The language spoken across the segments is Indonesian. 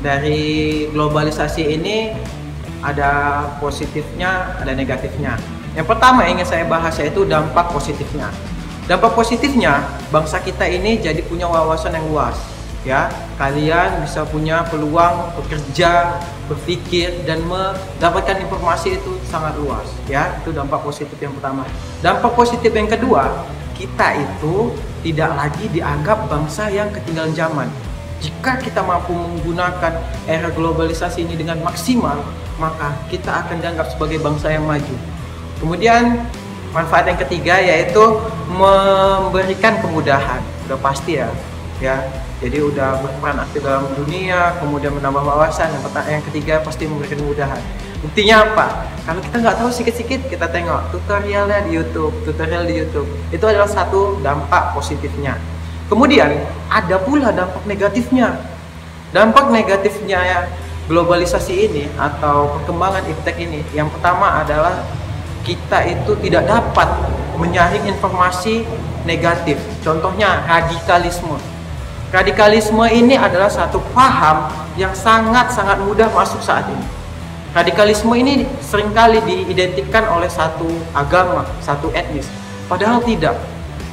dari globalisasi ini ada positifnya, ada negatifnya. Yang pertama yang ingin saya bahas yaitu dampak positifnya. Dampak positifnya, bangsa kita ini jadi punya wawasan yang luas. Ya, kalian bisa punya peluang bekerja, berpikir dan mendapatkan informasi itu sangat luas. Ya, itu dampak positif yang pertama. Dampak positif yang kedua, kita itu tidak lagi dianggap bangsa yang ketinggalan zaman. Jika kita mampu menggunakan era globalisasi ini dengan maksimal, maka kita akan dianggap sebagai bangsa yang maju. Kemudian manfaat yang ketiga yaitu memberikan kemudahan. Udah pasti ya. Jadi udah berperan aktif dalam dunia, kemudian menambah wawasan. Yang ketiga pasti memberikan kemudahan. Buktinya apa? Kalau kita nggak tahu sedikit-sedikit, kita tengok tutorial di YouTube. Itu adalah satu dampak positifnya. Kemudian ada pula dampak negatifnya. Dampak negatifnya ya, globalisasi ini atau perkembangan iptek ini, yang pertama adalah kita itu tidak dapat menyaring informasi negatif. Contohnya radikalisme. Radikalisme ini adalah satu paham yang sangat-sangat mudah masuk saat ini. Radikalisme ini seringkali diidentikan oleh satu agama, satu etnis. Padahal tidak.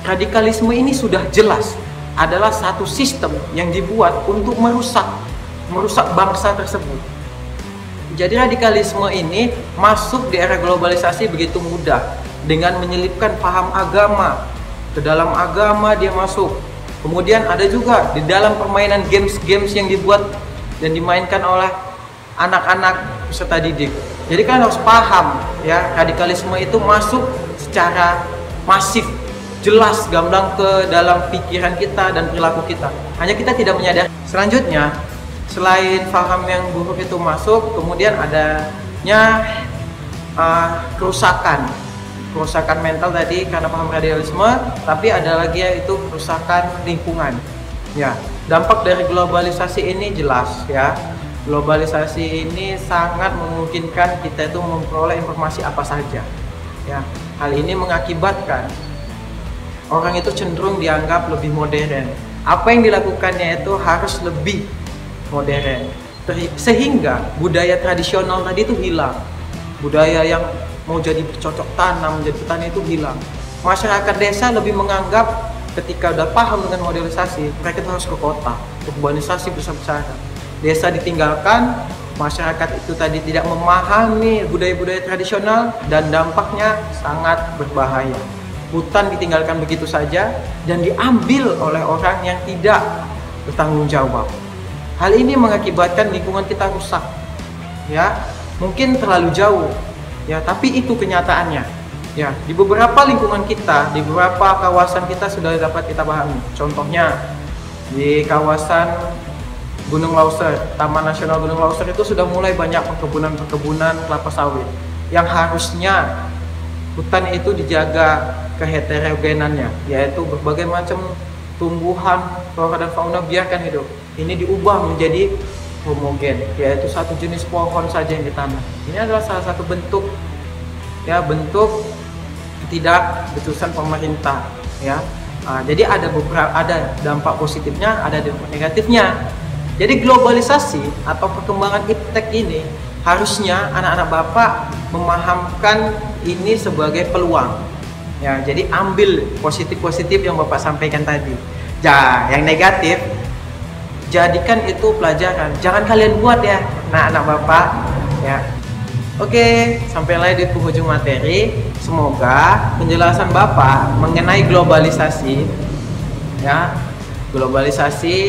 Radikalisme ini sudah jelas adalah satu sistem yang dibuat untuk merusak bangsa tersebut. Jadi radikalisme ini masuk di era globalisasi begitu mudah dengan menyelipkan paham agama. Ke dalam agama dia masuk. Kemudian ada juga di dalam permainan games yang dibuat dan dimainkan oleh anak-anak peserta didik. Jadi kan harus paham ya, radikalisme itu masuk secara masif, jelas gamblang ke dalam pikiran kita dan perilaku kita. Hanya kita tidak menyadari. Selanjutnya, selain paham yang buruk itu masuk, kemudian adanya kerusakan mental tadi karena paham radikalisme, tapi ada lagi yaitu kerusakan lingkungan. Ya, dampak dari globalisasi ini jelas ya. Globalisasi ini sangat memungkinkan kita itu memperoleh informasi apa saja. Ya, hal ini mengakibatkan orang itu cenderung dianggap lebih modern. Apa yang dilakukannya itu harus lebih modern. Sehingga budaya tradisional tadi itu hilang. Budaya yang mau jadi bercocok tanam, menjadi petani itu hilang. Masyarakat desa lebih menganggap ketika udah paham dengan modernisasi, mereka itu harus ke kota, urbanisasi besar-besaran. Desa ditinggalkan, masyarakat itu tadi tidak memahami budaya-budaya tradisional dan dampaknya sangat berbahaya. Hutan ditinggalkan begitu saja dan diambil oleh orang yang tidak bertanggung jawab. Hal ini mengakibatkan lingkungan kita rusak. Ya, mungkin terlalu jauh. Ya, tapi itu kenyataannya. Ya, di beberapa lingkungan kita, di beberapa kawasan kita sudah dapat kita pahami. Contohnya di kawasan Gunung Lauser, Taman Nasional Gunung Lauser itu sudah mulai banyak perkebunan kelapa sawit yang harusnya hutan itu dijaga keheterogenannya, yaitu berbagai macam tumbuhan, flora dan fauna biarkan hidup. Ini diubah menjadi homogen, yaitu satu jenis pohon saja yang ditanam. Ini adalah salah satu bentuk ketidakbetulan pemerintah ya. Jadi ada dampak positifnya, ada dampak negatifnya. Jadi globalisasi atau perkembangan iptek ini harusnya anak-anak Bapak memahamkan ini sebagai peluang. Ya, jadi ambil positif-positif yang Bapak sampaikan tadi. Yang negatif jadikan itu pelajaran. Jangan kalian buat ya, anak-anak Bapak ya. Oke, sampailah di penghujung materi. Semoga penjelasan Bapak mengenai globalisasi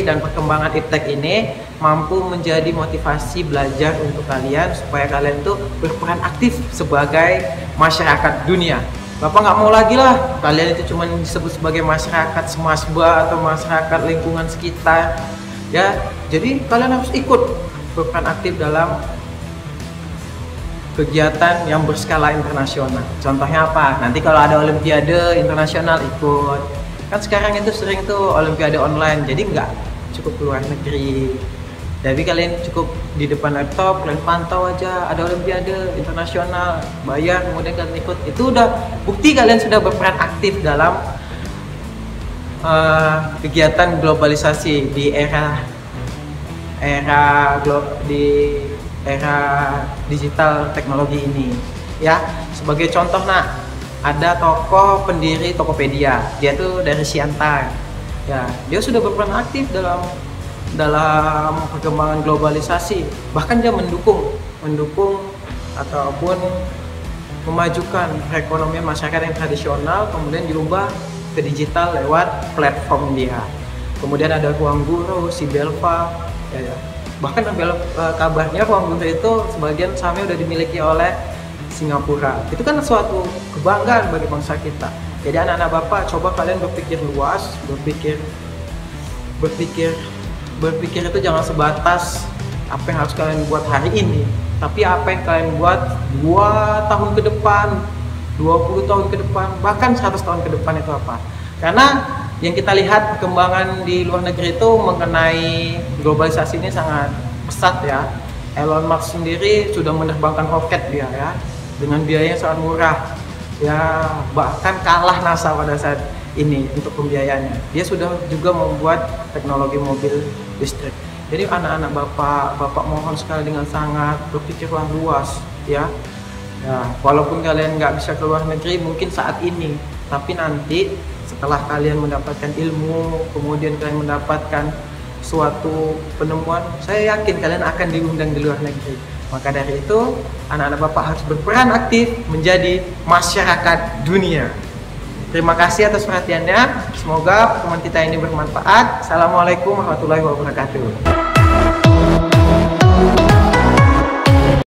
dan perkembangan iptek ini mampu menjadi motivasi belajar untuk kalian supaya kalian tuh berperan aktif sebagai masyarakat dunia. Bapak nggak mau lagi lah kalian itu cuma disebut sebagai masyarakat semasba atau masyarakat lingkungan sekitar ya. Jadi kalian harus ikut berperan aktif dalam kegiatan yang berskala internasional. Contohnya apa? Nanti kalau ada olimpiade internasional ikut. Kan sekarang itu sering tuh olimpiade online, jadi nggak cukup keluar negeri. Tapi kalian cukup di depan laptop, kalian pantau aja ada olimpiade internasional, bayar kemudian kalian ikut. Itu udah bukti kalian sudah berperan aktif dalam kegiatan globalisasi di era di era digital teknologi ini. Ya, sebagai contoh ada tokoh pendiri Tokopedia, dia tuh dari Siantar. Ya, dia sudah berperan aktif dalam perkembangan globalisasi. Bahkan dia mendukung ataupun memajukan perekonomian masyarakat yang tradisional kemudian diubah ke digital lewat platform dia. Kemudian ada Ruang Guru, si Belva, ya. Bahkan kabarnya Ruang Guru itu sebagian sahamnya udah dimiliki oleh Singapura. Itu kan suatu kebanggaan bagi bangsa kita. Jadi anak-anak Bapak, coba kalian berpikir luas, berpikir itu jangan sebatas apa yang harus kalian buat hari ini, tapi apa yang kalian buat 2 tahun ke depan, 20 tahun ke depan, bahkan 100 tahun ke depan itu apa. Karena yang kita lihat perkembangan di luar negeri itu mengenai globalisasi ini sangat pesat ya. Elon Musk sendiri sudah menerbangkan roket dia ya, dengan biaya yang sangat murah ya, bahkan kalah NASA pada saat ini untuk pembiayaannya. Dia sudah juga membuat teknologi mobil listrik. Jadi anak-anak bapak mohon sekali dengan sangat berpikirlah luas ya. Walaupun kalian nggak bisa keluar negeri mungkin saat ini, tapi nanti setelah kalian mendapatkan ilmu, kemudian kalian mendapatkan suatu penemuan, saya yakin kalian akan diundang di luar negeri. Maka dari itu anak-anak bapak harus berperan aktif menjadi masyarakat dunia. Terima kasih atas perhatiannya. Semoga pertemuan kita ini bermanfaat. Assalamualaikum warahmatullahi wabarakatuh.